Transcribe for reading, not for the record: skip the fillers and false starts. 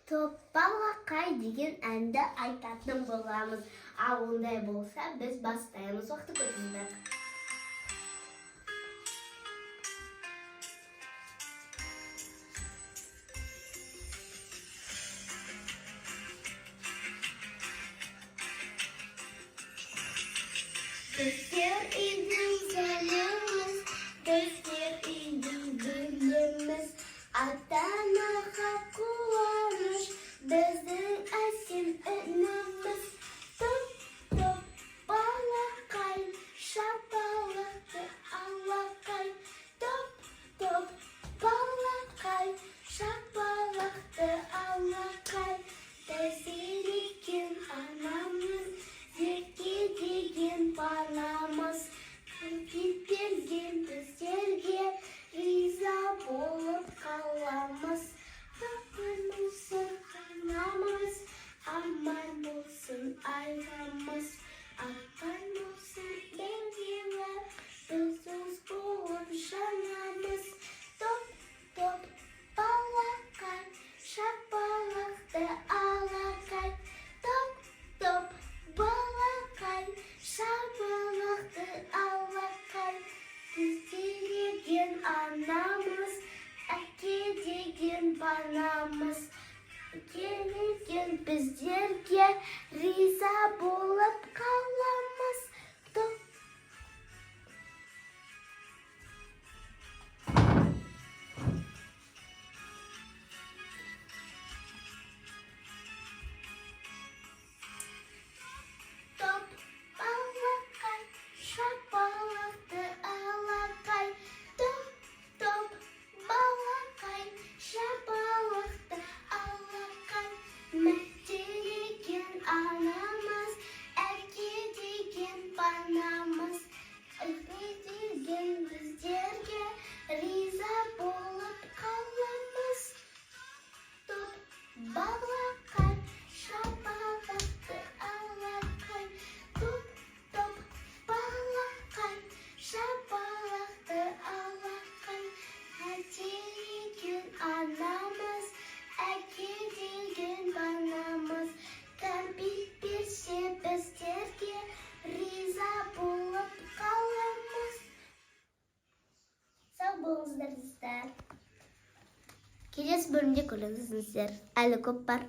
балақай деген әнді айтатын боламыз. Ал ондай болса, біз бастаймыз. Уақытты көріңіздер. Біздер үйдің зәліміз, біздер үйдің гүліміз, ата-анаға қуаныш, біздің әсем үніміз. Топ-топ балақай, шапалақты алақай. Топ-топ балақай, шапалақты алақай. Біздер екен анамыз, зерке деген панамыз. Берген біздерге риза болып қаламыз. Аман болсын анамыз, аман болсын айламыз. Аман болсын бергені, біз дос болып жанамыз. Топ-топ балақай, шапалақты алақай. Топ-топ балақай, шапалақты алақай. Біздер екен анамыз, әке деген панамыз. Келген біздерге риза болып қаламыз. Топ балақай, шапалақты алақай. Топ балақай, шапалақты алақай. Мәтте екен анамыз, әке деген панамыз. Әке деген біздерге риза болып қаламыз. Топ балақай, шапалақты алақай. Топ балақай, шапалақты алақай. Әке екен анамыз, әке деген панамыз. Кәмпит берсе біздерге риза болып қаламыз. Сау болыңыздар. Келесі бөлімде көріңіздер. Әлі көп бар.